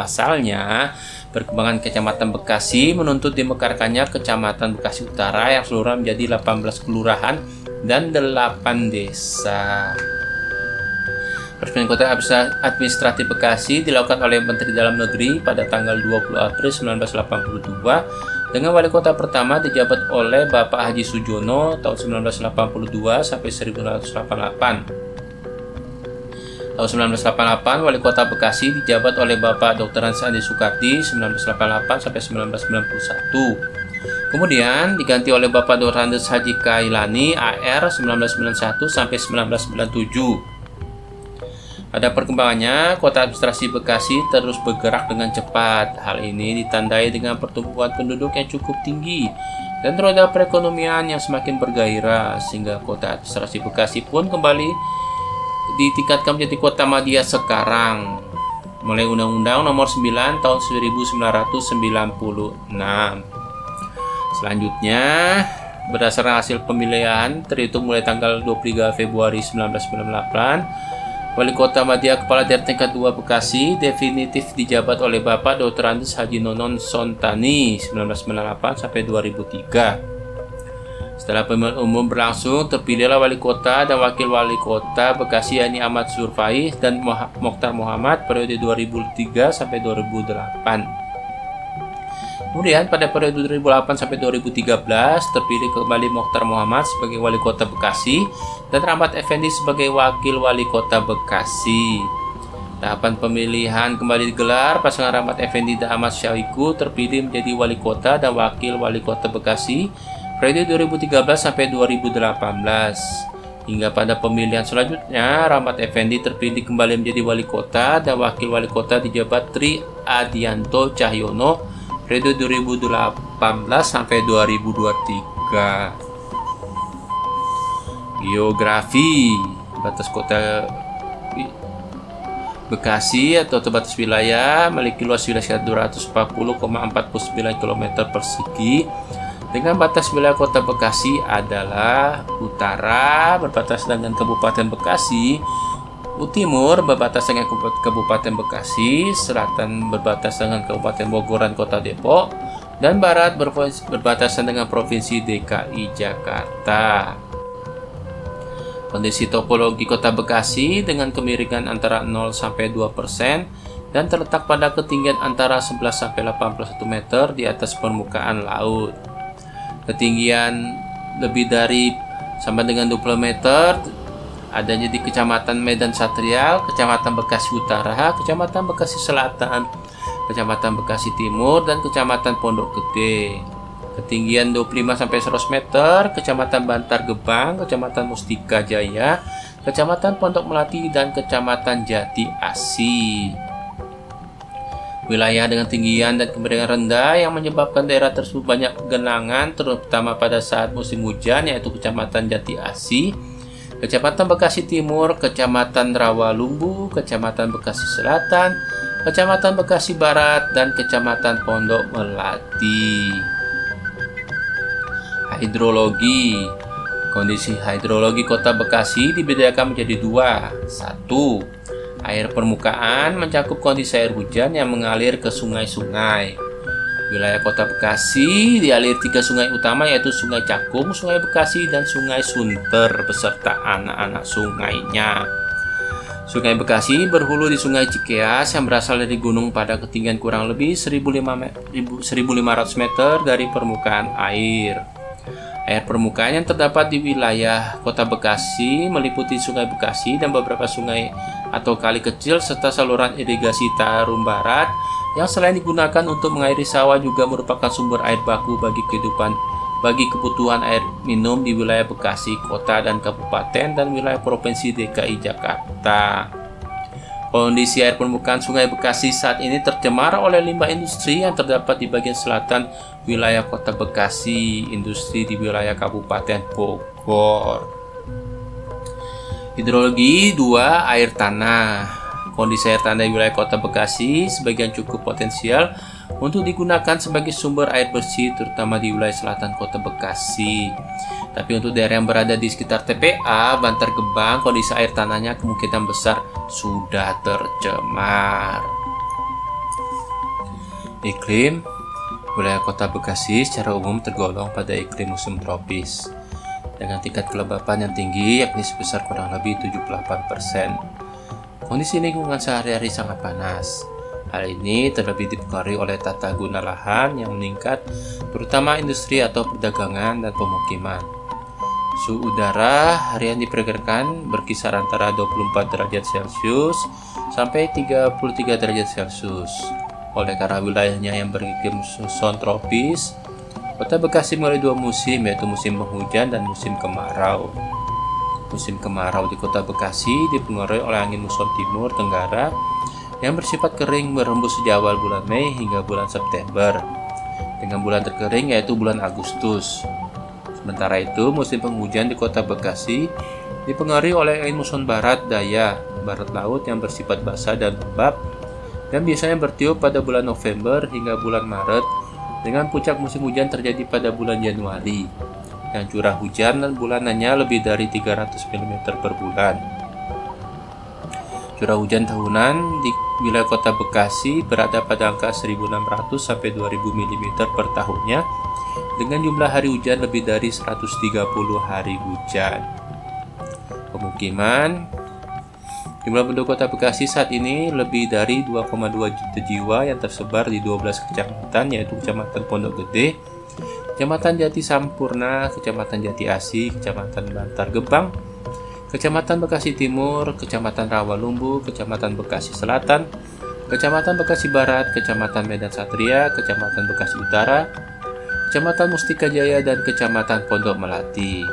Pasalnya, perkembangan Kecamatan Bekasi menuntut dimekarkannya Kecamatan Bekasi Utara yang seluruhnya menjadi 18 kelurahan dan 8 desa. Peresmian Kota Administratif Bekasi dilakukan oleh Menteri Dalam Negeri pada tanggal 20 April 1982 dengan wali kota pertama dijabat oleh Bapak Haji Sujono tahun 1982 sampai 1988. Tahun 1988 wali kota Bekasi dijabat oleh Bapak Dr. Andi Soekardi 1988 sampai 1991. Kemudian diganti oleh Bapak Dr. Andes Haji Kailani AR 1991 sampai 1997. Pada perkembangannya, Kota Administrasi Bekasi terus bergerak dengan cepat. Hal ini ditandai dengan pertumbuhan penduduk yang cukup tinggi dan roda perekonomian yang semakin bergairah, sehingga Kota Administrasi Bekasi pun kembali ditingkatkan menjadi kota madya sekarang mulai Undang-Undang Nomor 9 Tahun 1996. Selanjutnya, berdasarkan hasil pemilihan terhitung mulai tanggal 23 Februari 1998, Wali Kota Madya Kepala Daerah Tingkat 2 Bekasi definitif dijabat oleh Bapak Dr. Andes Haji Nonon Sontani 1998 sampai 2003. Setelah pemilihan umum berlangsung, terpilihlah Wali Kota dan Wakil Wali Kota Bekasi yakni Ahmad Surfai dan Mokhtar Muhammad periode 2003 sampai 2008. Kemudian pada periode 2008 sampai 2013 terpilih kembali Mokhtar Muhammad sebagai Wali Kota Bekasi dan Rahmat Effendi sebagai Wakil Wali Kota Bekasi. Tahapan pemilihan kembali digelar, pasangan Rahmat Effendi dan Ahmad Syahiku terpilih menjadi Wali Kota dan Wakil Wali Kota Bekasi periode 2013 sampai 2018. Hingga pada pemilihan selanjutnya, Rahmat Effendi terpilih kembali menjadi Wali Kota dan Wakil Wali Kota dijabat Tri Adianto Cahyono periode 2018 sampai 2023. Geografi batas kota Bekasi atau batas wilayah memiliki luas wilayah 240,49 km persegi dengan batas wilayah kota Bekasi adalah utara berbatasan dengan Kabupaten Bekasi, timur berbatasan dengan Kabupaten Bekasi, selatan berbatasan dengan Kabupaten Bogor dan Kota Depok, dan barat berbatasan dengan Provinsi DKI Jakarta. Kondisi topologi Kota Bekasi dengan kemiringan antara 0 sampai 2% dan terletak pada ketinggian antara 11 sampai 81 meter di atas permukaan laut. Ketinggian lebih dari sama dengan 20 meter adanya di Kecamatan Medan Satria, Kecamatan Bekasi Utara, Kecamatan Bekasi Selatan, Kecamatan Bekasi Timur, dan Kecamatan Pondok Gede. Ketinggian 25-100 meter, Kecamatan Bantar Gebang, Kecamatan Mustika Jaya, Kecamatan Pondok Melati, dan Kecamatan Jati Asih. Wilayah dengan tinggian dan kemiringan rendah yang menyebabkan daerah tersebut banyak genangan, terutama pada saat musim hujan, yaitu Kecamatan Jati Asih, Kecamatan Bekasi Timur, Kecamatan Rawalumbu, Kecamatan Bekasi Selatan, Kecamatan Bekasi Barat, dan Kecamatan Pondok Melati. Hidrologi. Kondisi hidrologi Kota Bekasi dibedakan menjadi dua. 1. Air permukaan mencakup kondisi air hujan yang mengalir ke sungai-sungai. Wilayah Kota Bekasi dialir 3 sungai utama yaitu Sungai Cakung, Sungai Bekasi, dan Sungai Sunter beserta anak-anak sungainya. Sungai Bekasi berhulu di Sungai Cikeas yang berasal dari gunung pada ketinggian kurang lebih 1.500 meter dari permukaan air. Air permukaan yang terdapat di wilayah Kota Bekasi meliputi Sungai Bekasi dan beberapa sungai atau kali kecil serta saluran irigasi Tarum Barat yang selain digunakan untuk mengairi sawah juga merupakan sumber air baku bagi kebutuhan air minum di wilayah Bekasi Kota dan Kabupaten dan wilayah Provinsi DKI Jakarta. Kondisi air permukaan Sungai Bekasi saat ini tercemar oleh limbah industri yang terdapat di bagian selatan wilayah Kota Bekasi, industri di wilayah Kabupaten Bogor. Hidrologi 2. Air tanah. Kondisi air tanah di wilayah Kota Bekasi sebagian cukup potensial untuk digunakan sebagai sumber air bersih terutama di wilayah selatan Kota Bekasi. Tapi untuk daerah yang berada di sekitar TPA, Bantar Gebang, kondisi air tanahnya kemungkinan besar sudah tercemar. Iklim wilayah Kota Bekasi secara umum tergolong pada iklim musim tropis dengan tingkat kelembapan yang tinggi yakni sebesar kurang lebih 78%. Kondisi lingkungan sehari-hari sangat panas. Hal ini terlebih dipengaruhi oleh tata guna lahan yang meningkat, terutama industri atau perdagangan dan pemukiman. Suhu udara harian diperkirakan berkisar antara 24 derajat Celcius sampai 33 derajat Celcius. Oleh karena wilayahnya yang beriklim muson tropis, Kota Bekasi memiliki dua musim, yaitu musim penghujan dan musim kemarau. Musim kemarau di Kota Bekasi dipengaruhi oleh angin muson timur tenggara yang bersifat kering berhembus sejak awal bulan Mei hingga bulan September, dengan bulan terkering yaitu bulan Agustus. Sementara itu, musim penghujan di Kota Bekasi dipengaruhi oleh angin muson barat daya, barat laut yang bersifat basah dan lembab, dan biasanya bertiup pada bulan November hingga bulan Maret, dengan puncak musim hujan terjadi pada bulan Januari, dan curah hujan bulanannya lebih dari 300 mm per bulan. Curah hujan tahunan di wilayah Kota Bekasi berada pada angka 1.600 sampai 2.000 mm per tahunnya, dengan jumlah hari hujan lebih dari 130 hari hujan. Pemukiman jumlah penduduk Kota Bekasi saat ini lebih dari 2,2 juta jiwa yang tersebar di 12 kecamatan, yaitu Kecamatan Pondok Gede, Kecamatan Jati Sampurna, Kecamatan Jati Asih, Kecamatan Bantar Gebang, Kecamatan Bekasi Timur, Kecamatan Rawalumbu, Kecamatan Bekasi Selatan, Kecamatan Bekasi Barat, Kecamatan Medan Satria, Kecamatan Bekasi Utara, Kecamatan Mustika Jaya, dan Kecamatan Pondok Melati.